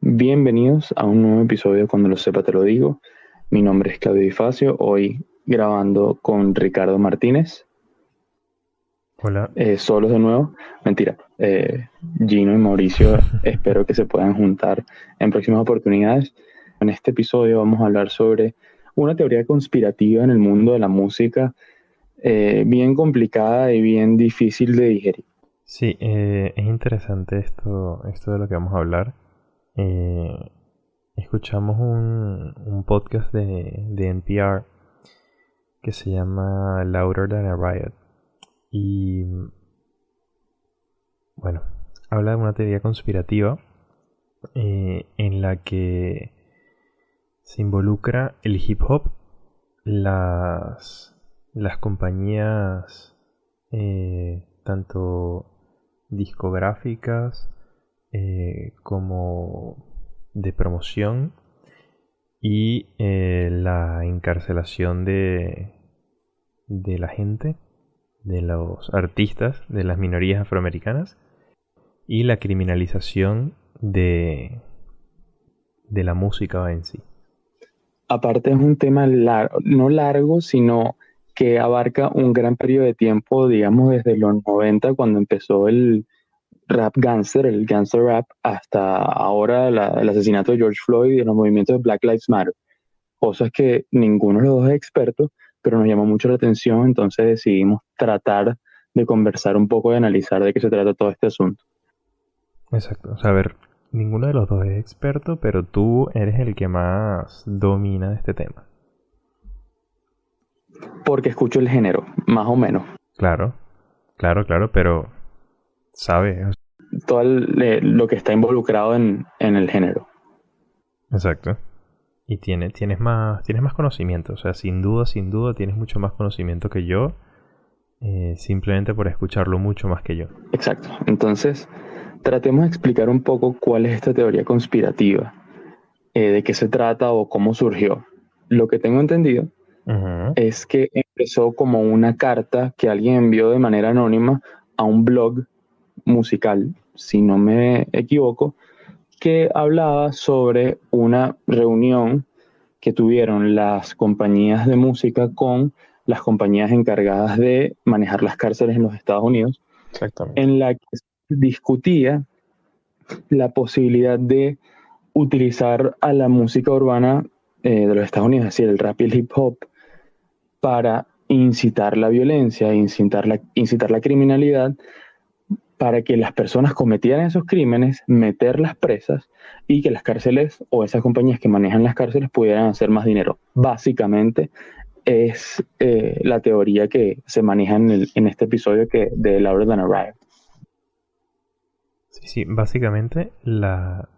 Bienvenidos a un nuevo episodio de Cuando lo sepa te lo digo. Mi nombre es Claudio Difacio, hoy grabando con Ricardo Martínez, Hola. solos de nuevo. Mentira, Gino y Mauricio espero que se puedan juntar en próximas oportunidades. En este episodio vamos a hablar sobre una teoría conspirativa en el mundo de la música, bien complicada y bien difícil de digerir. Sí, es interesante esto de lo que vamos a hablar. Eh, Escuchamos un podcast de NPR que se llama Louder Than a Riot. Y bueno, habla de una teoría conspirativa en la que se involucra el hip hop, las compañías tanto discográficas como de promoción y la encarcelación de la gente, de los artistas, de las minorías afroamericanas y la criminalización de la música en sí. Aparte es un tema no largo, sino que abarca un gran periodo de tiempo, digamos desde los 90 cuando empezó el rap gangster, el gangster rap, hasta ahora el asesinato de George Floyd y los movimientos de Black Lives Matter. Cosas que ninguno de los dos es experto, pero nos llamó mucho la atención, entonces decidimos tratar de conversar un poco y analizar de qué se trata todo este asunto. Exacto. O sea, a ver, ninguno de los dos es experto, pero tú eres el que más domina de este tema. Porque escucho el género, más o menos. Claro, claro, pero sabes. Todo lo que está involucrado en el género. Exacto. Y tienes más conocimiento. O sea, sin duda, tienes mucho más conocimiento que yo. Simplemente por escucharlo mucho más que yo. Exacto. Entonces, tratemos de explicar un poco cuál es esta teoría conspirativa, de qué se trata o cómo surgió. Lo que tengo entendido Ujú. es que empezó como una carta que alguien envió de manera anónima a un blog musical, si no me equivoco, que hablaba sobre una reunión que tuvieron las compañías de música con las compañías encargadas de manejar las cárceles en los Estados Unidos, Exactamente. en la que se discutía la posibilidad de utilizar a la música urbana de los Estados Unidos, es decir, el rap y el hip hop, para incitar la violencia, incitar la criminalidad, para que las personas cometieran esos crímenes, meterlas presas y que las cárceles o esas compañías que manejan las cárceles pudieran hacer más dinero. Básicamente es la teoría que se maneja en este episodio de Louder Than a Riot. Sí, básicamente la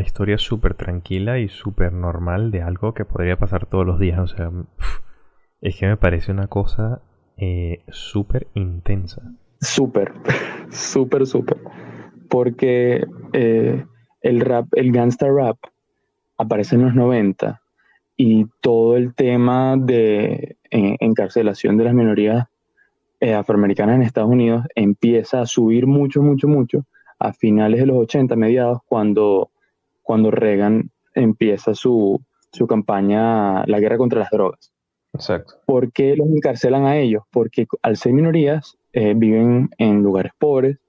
historia es súper tranquila y súper normal de algo que podría pasar todos los días. O sea, es que me parece una cosa súper intensa. Súper, súper. Porque el gangsta rap aparece en los 90 y todo el tema de encarcelación de las minorías afroamericanas en Estados Unidos empieza a subir mucho a finales de los 80 mediados, cuando Reagan empieza su campaña, la guerra contra las drogas. Exacto. ¿Por qué los encarcelan a ellos? Porque al ser minorías viven en lugares pobres,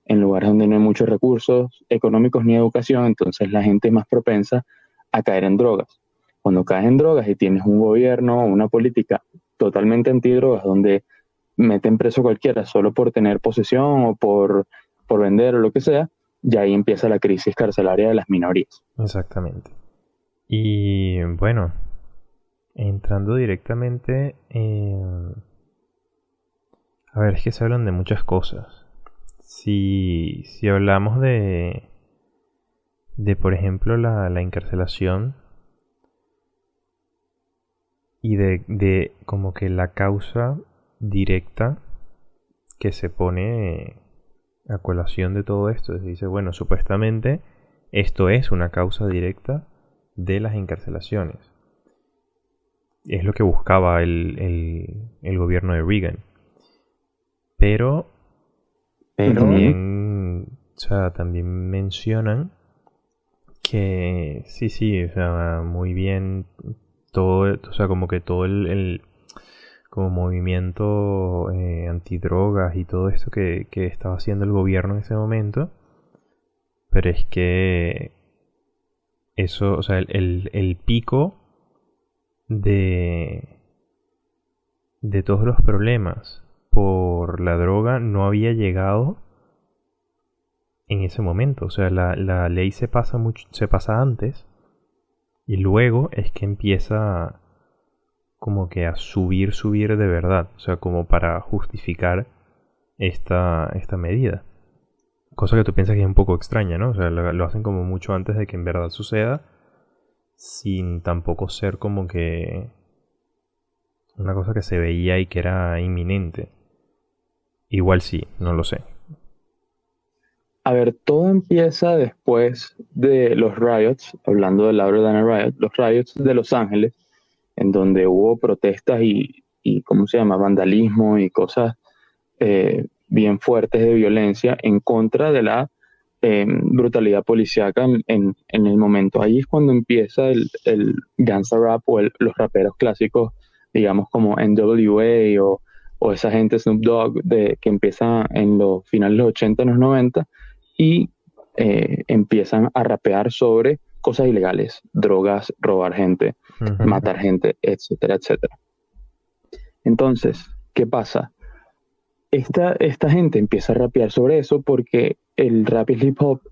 en lugares donde no hay muchos recursos económicos ni educación, entonces la gente es más propensa a caer en drogas. Cuando caes en drogas y tienes un gobierno o una política totalmente antidrogas donde meten preso a cualquiera solo por tener posesión o por vender o lo que sea, ya ahí empieza la crisis carcelaria de las minorías. Exactamente. Y bueno, entrando directamente en... A ver, es que se hablan de muchas cosas. Si hablamos de por ejemplo, la encarcelación y de como que la causa directa que se pone a colación de todo esto. Se dice, bueno, supuestamente esto es una causa directa de las encarcelaciones. Es lo que buscaba el gobierno de Reagan. Pero también, o sea, también mencionan que sí, o sea, muy bien todo, o sea, como que todo el como movimiento antidrogas y todo esto que estaba haciendo el gobierno en ese momento, pero es que eso, o sea, el pico de todos los problemas por la droga no había llegado en ese momento. O sea, la ley se pasa antes y luego es que empieza como que a subir de verdad. O sea, como para justificar esta medida. Cosa que tú piensas que es un poco extraña, ¿no? O sea, lo hacen como mucho antes de que en verdad suceda, sin tampoco ser como que una cosa que se veía y que era inminente. Igual sí, no lo sé. A ver, todo empieza después de los riots, hablando de la Louder Riot, los riots de Los Ángeles, en donde hubo protestas y ¿cómo se llama? Vandalismo y cosas bien fuertes de violencia en contra de la brutalidad policíaca en el momento. Ahí es cuando empieza el gangsta rap o los raperos clásicos, digamos como NWA o esa gente Snoop Dogg que empieza en los finales de los 80, en los 90 y empiezan a rapear sobre cosas ilegales, drogas, robar gente, matar gente, etcétera, etcétera. Entonces, ¿qué pasa? Esta gente empieza a rapear sobre eso porque el rap y el hip hop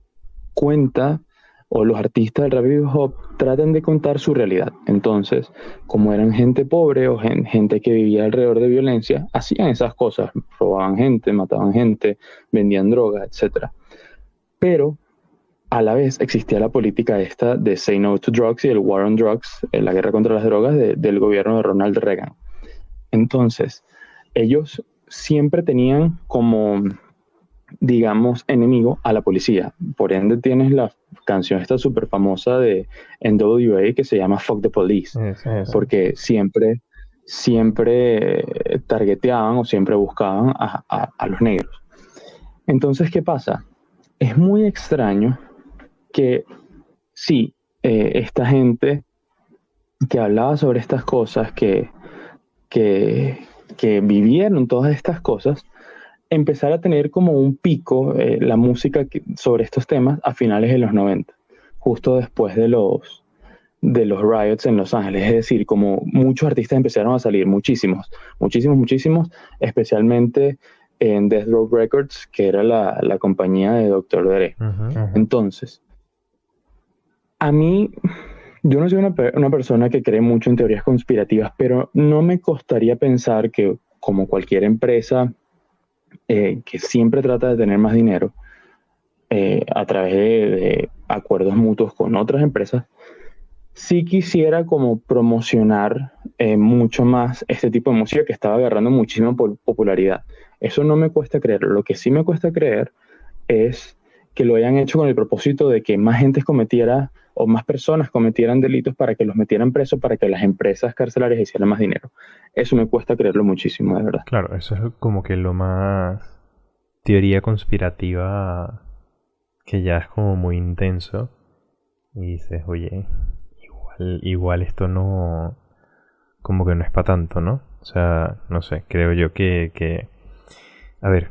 cuenta, o los artistas del rap y hip hop tratan de contar su realidad. Entonces, como eran gente pobre o gente que vivía alrededor de violencia, hacían esas cosas, robaban gente, mataban gente, vendían drogas, etc. Pero a la vez existía la política esta de Say No to Drugs y el War on Drugs, la guerra contra las drogas del gobierno de Ronald Reagan. Entonces, ellos siempre tenían como, digamos, enemigo a la policía. Por ende tienes la canción esta súper famosa de NWA que se llama Fuck the Police, porque siempre targeteaban o siempre buscaban a los negros. Entonces, ¿qué pasa? Es muy extraño que sí, esta gente que hablaba sobre estas cosas, que vivieron todas estas cosas, empezar a tener como un pico la música sobre estos temas a finales de los 90, justo después de los riots en Los Ángeles. Es decir, como muchos artistas empezaron a salir, muchísimos, especialmente en Death Row Records, que era la compañía de Dr. Dre. Entonces, a mí, yo no soy una persona que cree mucho en teorías conspirativas, pero no me costaría pensar que, como cualquier empresa que siempre trata de tener más dinero a través de acuerdos mutuos con otras empresas, sí quisiera como promocionar mucho más este tipo de música que estaba agarrando muchísima popularidad. Eso no me cuesta creerlo. Lo que sí me cuesta creer es que lo hayan hecho con el propósito de que más gente cometiera o más personas cometieran delitos para que los metieran presos, para que las empresas carcelarias hicieran más dinero. Eso me cuesta creerlo muchísimo, de verdad. Claro, eso es como que lo más teoría conspirativa, que ya es como muy intenso. Y dices, oye, igual esto no, como que no es para tanto, ¿no? O sea, no sé, creo yo que a ver,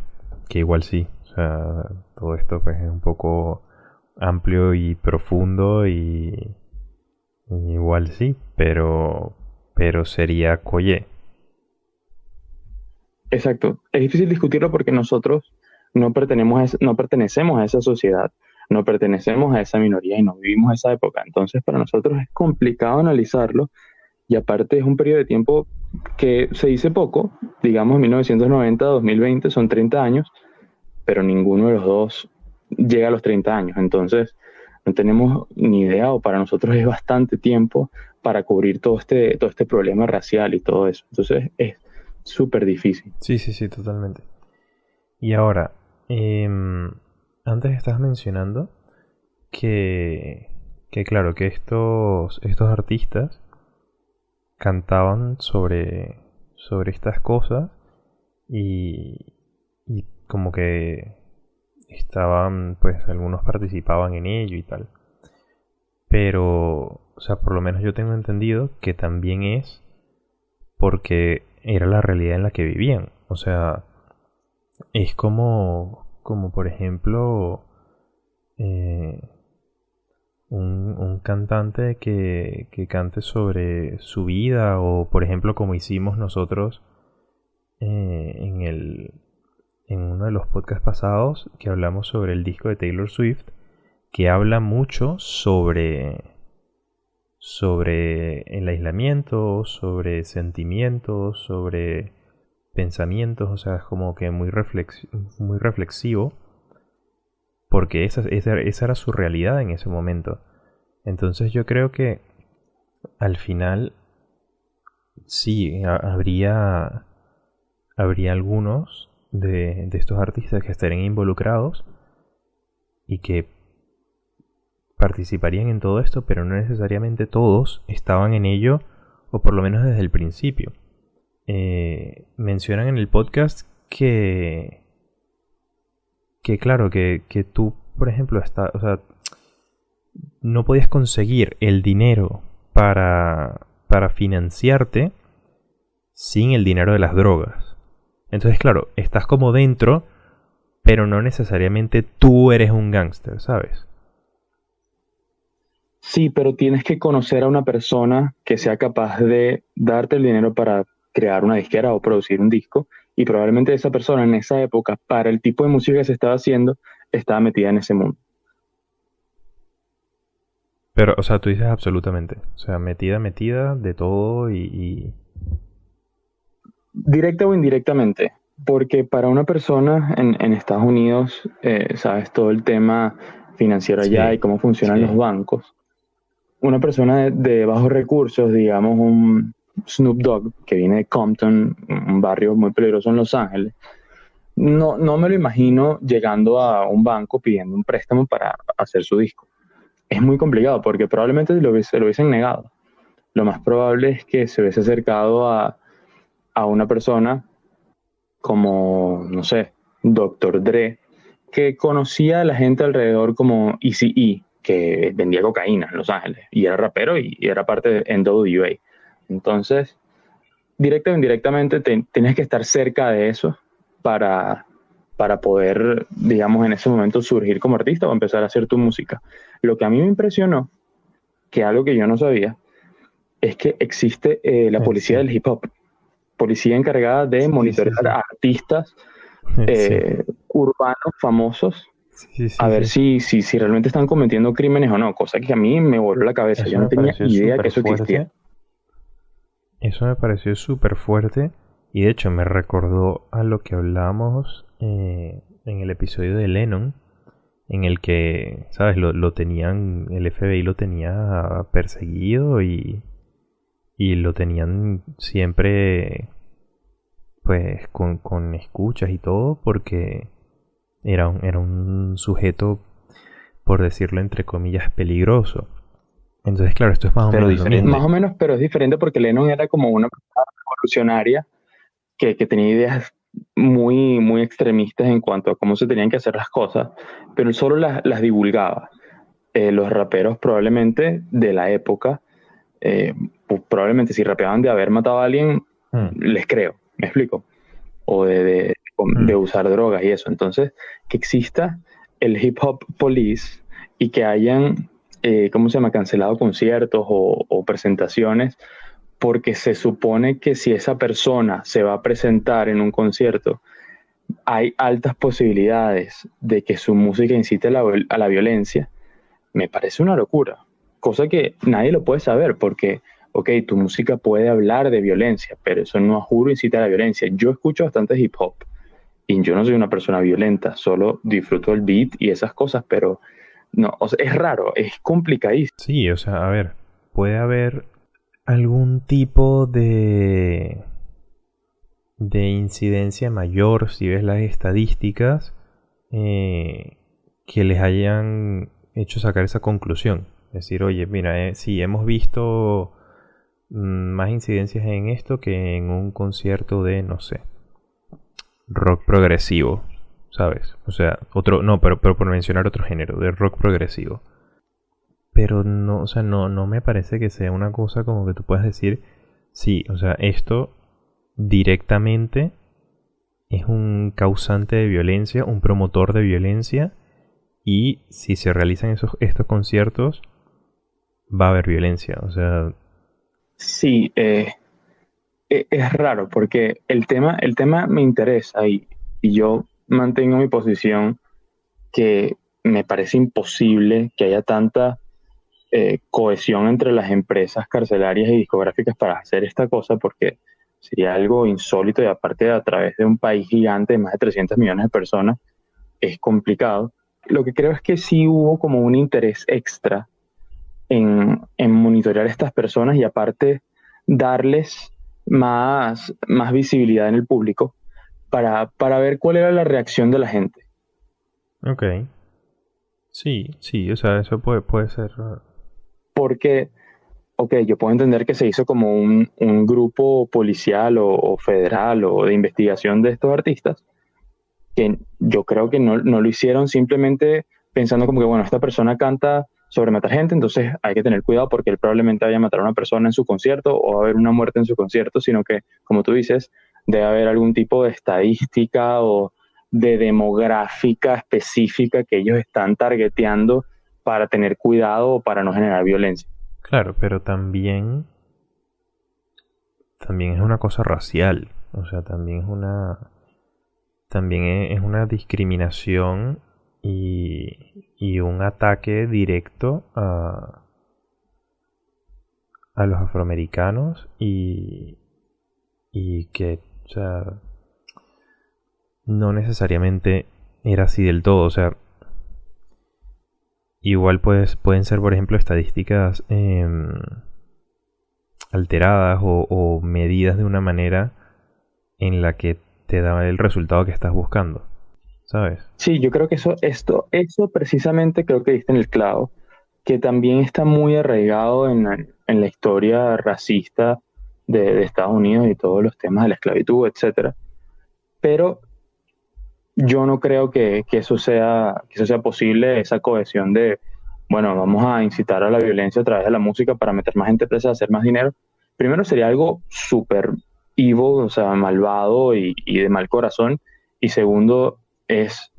que igual sí. O sea, todo esto pues es un poco amplio y profundo y igual sí, pero sería coye. Exacto. Es difícil discutirlo porque nosotros no pertenecemos a esa sociedad, no pertenecemos a esa minoría y no vivimos esa época. Entonces, para nosotros es complicado analizarlo y aparte es un periodo de tiempo que se dice poco, digamos 1990 a 2020 son 30 años, pero ninguno de los dos llega a los 30 años. Entonces, no tenemos ni idea, o para nosotros es bastante tiempo para cubrir todo este problema racial y todo eso. Entonces, es súper difícil. Sí, totalmente. Y ahora, antes estabas mencionando que claro, que estos artistas cantaban sobre sobre estas cosas y como que estaban, pues algunos participaban en ello y tal. Pero, o sea, por lo menos yo tengo entendido que también es porque era la realidad en la que vivían. O sea, es como por ejemplo, eh, un cantante que cante sobre su vida o, por ejemplo, como hicimos nosotros en en uno de los podcasts pasados que hablamos sobre el disco de Taylor Swift, que habla mucho sobre el aislamiento, sobre sentimientos, sobre pensamientos, o sea, es como que muy reflexivo, porque esa era su realidad en ese momento. Entonces yo creo que al final sí habría algunos de estos artistas que estarían involucrados y que participarían en todo esto, pero no necesariamente todos estaban en ello, o por lo menos desde el principio. Mencionan en el podcast que claro, que tú, por ejemplo, o sea, no podías conseguir el dinero para financiarte sin el dinero de las drogas. Entonces, claro, estás como dentro, pero no necesariamente tú eres un gángster, ¿sabes? Sí, pero tienes que conocer a una persona que sea capaz de darte el dinero para crear una disquera o producir un disco. Y probablemente esa persona en esa época, para el tipo de música que se estaba haciendo, estaba metida en ese mundo. Pero, o sea, tú dices absolutamente. O sea, metida de todo Directa o indirectamente, porque para una persona en Estados Unidos, sabes, todo el tema financiero allá y Sí, cómo funcionan los sí. bancos. Una persona de bajos recursos, digamos un Snoop Dogg, que viene de Compton, un barrio muy peligroso en Los Ángeles, no me lo imagino llegando a un banco pidiendo un préstamo para hacer su disco. Es muy complicado porque probablemente se lo hubiesen negado. Lo más probable es que se hubiese acercado a una persona como, no sé, Doctor Dre, que conocía a la gente alrededor como Eazy-E, que vendía cocaína en Los Ángeles, y era rapero y era parte de NWA. Entonces, directa o indirectamente, tienes que estar cerca de eso para, para poder, digamos, en ese momento surgir como artista o empezar a hacer tu música. Lo que a mí me impresionó, que algo que yo no sabía, es que existe la policía Sí, del hip hop, policía encargada de sí, sí, monitorear sí. a artistas Sí, urbanos famosos sí, a sí, ver sí. si realmente están cometiendo crímenes o no, cosa que a mí me voló la cabeza. Yo Eso no me tenía pareció idea que súper eso existía. fuerte. Eso me pareció súper fuerte. Y de hecho me recordó a lo que hablábamos en el episodio de Lennon, en el que, ¿sabes? Lo tenían, el FBI lo tenía perseguido y lo tenían siempre, pues, con escuchas y todo, porque era un sujeto, por decirlo entre comillas, peligroso. Entonces, claro, esto es más o Pero menos lo diferente, mismo. más o menos, pero es diferente porque Lennon era como una persona revolucionaria que tenía ideas muy extremistas en cuanto a cómo se tenían que hacer las cosas, pero él solo las divulgaba. Los raperos probablemente de la época, pues probablemente si rapeaban de haber matado a alguien, Mm, les creo, me explico, o de mm. usar drogas y eso. Entonces, que exista el hip hop police y que hayan, ¿cómo se llama?, cancelado conciertos o presentaciones, porque se supone que si esa persona se va a presentar en un concierto, hay altas posibilidades de que su música incite a la violencia, me parece una locura. Cosa que nadie lo puede saber porque, ok, tu música puede hablar de violencia, pero eso no a juro incita a la violencia. Yo escucho bastante hip hop y yo no soy una persona violenta, solo disfruto el beat y esas cosas, pero no, o sea, es raro, es complicadísimo. Sí, o sea, a ver, puede haber algún tipo de incidencia mayor si ves las estadísticas eh, que les hayan hecho sacar esa conclusión. Es decir, oye, mira, sí, hemos visto más incidencias en esto que en un concierto de, no sé, rock progresivo, ¿sabes? O sea, otro, no, pero por mencionar otro género, de rock progresivo. Pero no, o sea, no me parece que sea una cosa como que tú puedas decir, sí, o sea, esto directamente es un causante de violencia, un promotor de violencia, y si se realizan estos conciertos, va a haber violencia. O sea, Sí, es raro porque el tema me interesa y yo mantengo mi posición que me parece imposible que haya tanta cohesión entre las empresas carcelarias y discográficas para hacer esta cosa porque sería algo insólito y aparte a través de un país gigante de más de 300 millones de personas es complicado. Lo que creo es que sí hubo como un interés extra en monitorear a estas personas y aparte darles más visibilidad en el público para ver cuál era la reacción de la gente. ok. Sí, o sea, eso puede ser. Porque, ok, yo puedo entender que se hizo como un grupo policial o federal o de investigación de estos artistas, que yo creo que no lo hicieron simplemente pensando como que, bueno, esta persona canta sobre matar gente, entonces hay que tener cuidado porque él probablemente vaya a matar a una persona en su concierto o va a haber una muerte en su concierto, sino que, como tú dices, debe haber algún tipo de estadística o de demográfica específica que ellos están targeteando para tener cuidado o para no generar violencia. Claro, pero también es una cosa racial. O sea, también es una discriminación y un ataque directo a los afroamericanos y que, o sea, no necesariamente era así del todo. O sea, igual pueden ser, por ejemplo, estadísticas alteradas o medidas de una manera en la que te da el resultado que estás buscando, ¿sabes? Sí, yo creo que eso precisamente creo que diste en el clavo, que también está muy arraigado en la historia racista de Estados Unidos y todos los temas de la esclavitud, etcétera. Pero yo no creo que eso sea posible, esa cohesión de, bueno, vamos a incitar a la violencia a través de la música para meter más gente presa, hacer más dinero. Primero sería algo súper evil, o sea, malvado y de mal corazón. Y segundo, es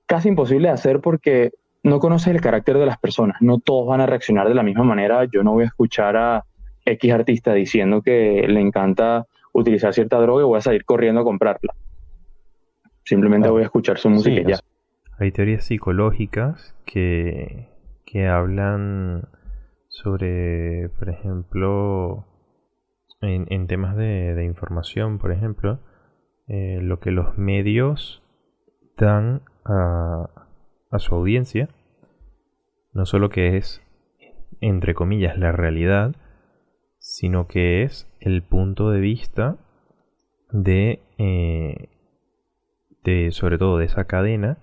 casi imposible de hacer porque no conoces el carácter de las personas. No todos van a reaccionar de la misma manera. Yo no voy a escuchar a X artista diciendo que le encanta utilizar cierta droga y voy a salir corriendo a comprarla. Simplemente voy Claro. a escuchar su música Sí, y ya. hay teorías psicológicas que hablan sobre, por ejemplo, en temas de información, por ejemplo, lo que los medios dan a su audiencia, no solo que es, entre comillas, la realidad, sino que es el punto de vista de sobre todo de esa cadena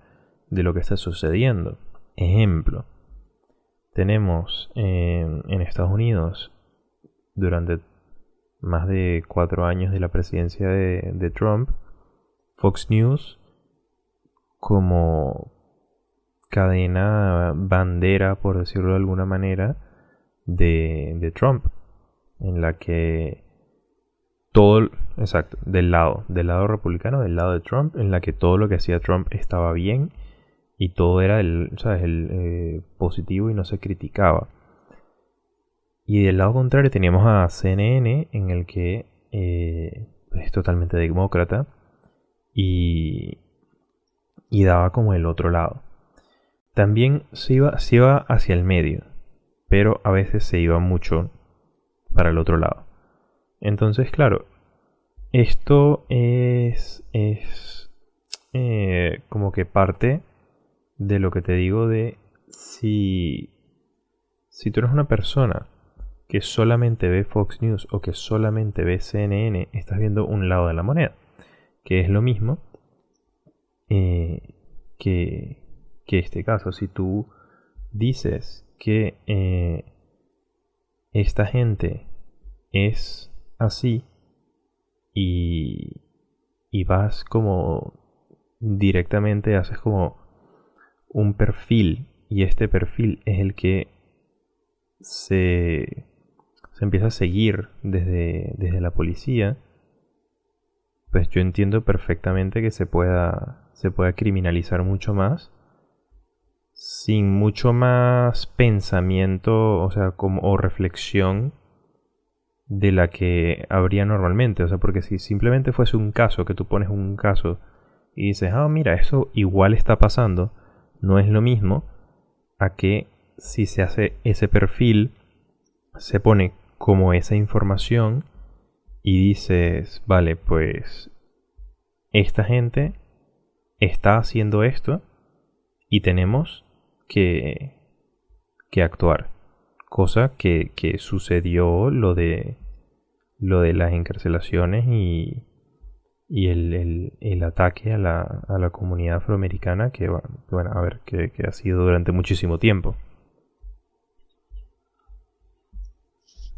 de lo que está sucediendo. Ejemplo, tenemos en Estados Unidos durante más de 4 años de la presidencia de Trump, Fox News como cadena bandera, por decirlo de alguna manera, de Trump, en la que todo, exacto, del lado republicano, del lado de Trump, en la que todo lo que hacía Trump estaba bien y todo era ¿sabes? Positivo y no se criticaba. Y del lado contrario teníamos a CNN, en el que es totalmente demócrata y, y daba como el otro lado. También se iba hacia el medio, pero a veces se iba mucho para el otro lado. Entonces, claro, esto es como que parte de lo que te digo de si tú eres una persona que solamente ve Fox News o que solamente ve CNN, estás viendo un lado de la moneda, que es lo mismo eh, que este caso. Si tú dices que esta gente es así y, y vas como directamente, haces como un perfil y este perfil es el que se empieza a seguir desde la policía, pues yo entiendo perfectamente que se pueda criminalizar mucho más sin mucho más pensamiento, o sea, como o reflexión de la que habría normalmente. O sea, porque si simplemente fuese un caso, que tú pones un caso y dices, ah, mira, eso igual está pasando, no es lo mismo a que si se hace ese perfil, se pone como esa información y dices, vale, pues esta gente está haciendo esto y tenemos que, que actuar. Cosa que sucedió lo de las encarcelaciones y el ataque a la comunidad afroamericana que, bueno, a ver, que ha sido durante muchísimo tiempo.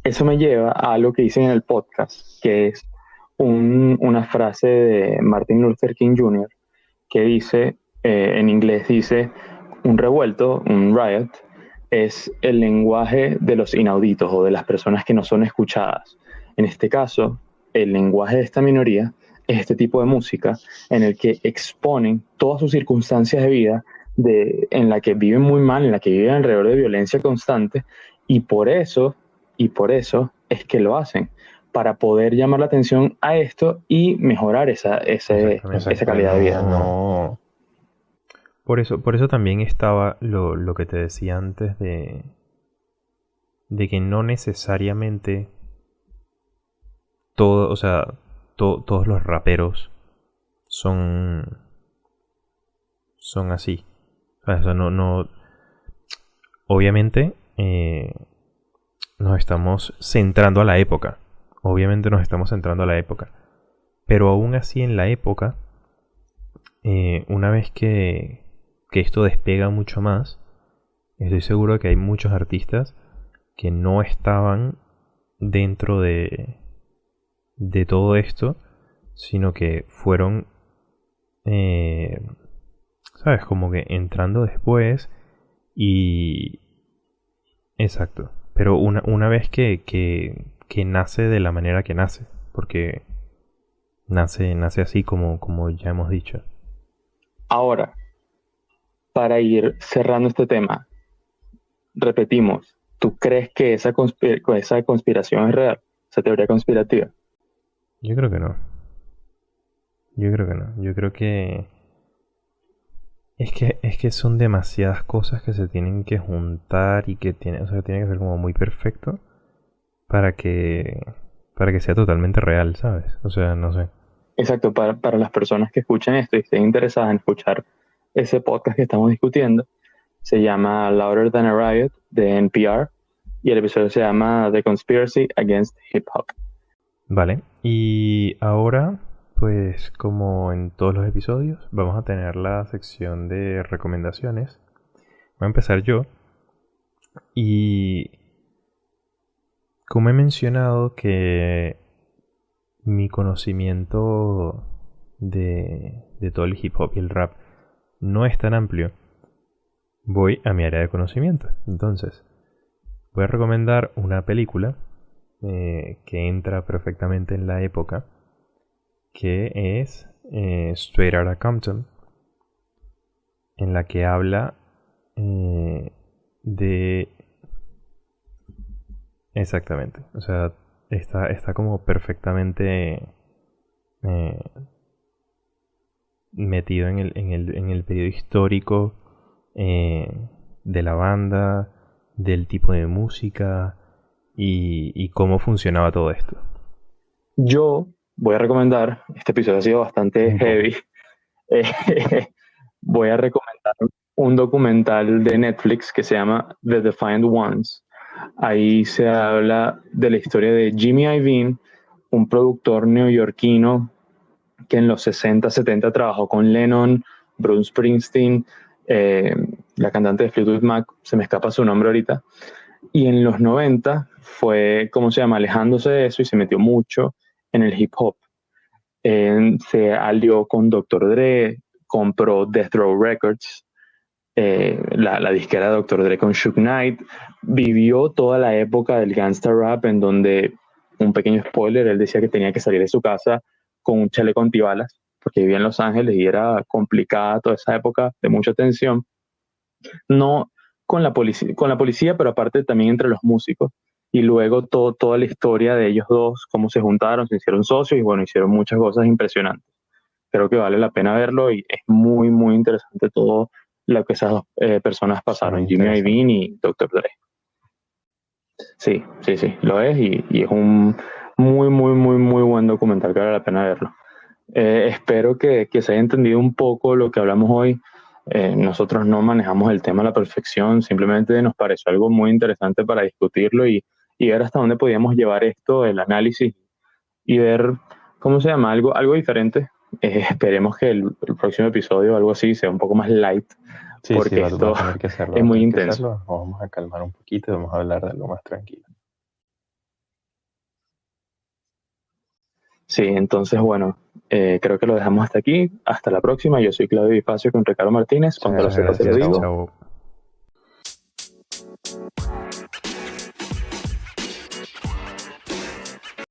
Eso me lleva a lo que hice en el podcast, que es una frase de Martin Luther King Jr., que dice, en inglés dice, un revuelto, un riot, es el lenguaje de los inauditos o de las personas que no son escuchadas. En este caso, el lenguaje de esta minoría es este tipo de música en el que exponen todas sus circunstancias de vida en la que viven muy mal, en la que viven alrededor de violencia constante, y por eso, es que lo hacen, para poder llamar la atención a esto y mejorar esa calidad de vida. No. Por eso también estaba lo que te decía antes de que no necesariamente todo, o sea, todos los raperos son así. O sea, no, obviamente nos estamos centrando a la época. Obviamente nos estamos centrando a la época. Pero aún así en la época, una vez que esto despega mucho más, estoy seguro de que hay muchos artistas que no estaban dentro de todo esto, sino que fueron, ¿sabes? Como que entrando después y... Exacto. Pero una vez que nace de la manera que nace, porque nace así como ya hemos dicho. Ahora, para ir cerrando este tema, repetimos, ¿tú crees que esa conspiración es real? Esa teoría conspirativa. Yo creo que no. Yo creo que no. Yo creo que es que son demasiadas cosas que se tienen que juntar y que o sea, tiene que ser como muy perfecto para que sea totalmente real, ¿sabes? O sea, no sé. Exacto, para las personas que escuchan esto y estén interesadas en escuchar ese podcast que estamos discutiendo, se llama Louder Than a Riot de NPR y el episodio se llama The Conspiracy Against Hip Hop. Vale, y ahora, pues como en todos los episodios, vamos a tener la sección de recomendaciones. Voy a empezar yo. Y como he mencionado que mi conocimiento de todo el hip hop y el rap no es tan amplio, voy a mi área de conocimiento. Entonces, voy a recomendar una película que entra perfectamente en la época, que es Straight Outta Compton, en la que habla de... Exactamente, o sea, está como perfectamente eh, metido en el periodo histórico de la banda, del tipo de música y cómo funcionaba todo esto. Yo voy a recomendar, este episodio ha sido bastante heavy, voy a recomendar un documental de Netflix que se llama The Defiant Ones. Ahí se habla de la historia de Jimmy Iovine, un productor neoyorquino que en los 60, 70 trabajó con Lennon, Bruce Springsteen, la cantante de Fleetwood Mac, se me escapa su nombre ahorita, Y en los 90 fue, ¿cómo se llama?, alejándose de eso y se metió mucho en el hip hop. Se alió con Dr. Dre, compró Death Row Records, la disquera de Dr. Dre con Suge Knight, vivió toda la época del gangsta rap en donde, un pequeño spoiler, él decía que tenía que salir de su casa con un chaleco antibalas, porque vivía en Los Ángeles y era complicada toda esa época de mucha tensión, no con la policía, pero aparte también entre los músicos. Y luego toda la historia de ellos dos, cómo se juntaron, se hicieron socios y bueno, hicieron muchas cosas impresionantes. Creo que vale la pena verlo y es muy, muy interesante todo lo que esas dos personas Suena pasaron, Jimmy interesante. Iovine y Dr. Dre. Sí, sí, sí, lo es y es un muy, muy, muy, muy buen documental que vale la pena verlo. Espero que se haya entendido un poco lo que hablamos hoy. Nosotros no manejamos el tema a la perfección, simplemente nos pareció algo muy interesante para discutirlo y ver hasta dónde podíamos llevar esto, el análisis y ver, ¿cómo se llama? Algo diferente. Esperemos que el próximo episodio o algo así sea un poco más light, Sí, sí, porque va esto a tener que hacerlo, es va a muy tener que intenso. hacerlo. Nos vamos a calmar un poquito y vamos a hablar de algo más tranquilo. Sí, entonces, bueno, creo que lo dejamos hasta aquí. Hasta la próxima. Yo soy Claudio Difacio con Ricardo Martínez. Muchas Cuando lo sepa, te lo gracias, digo. chao.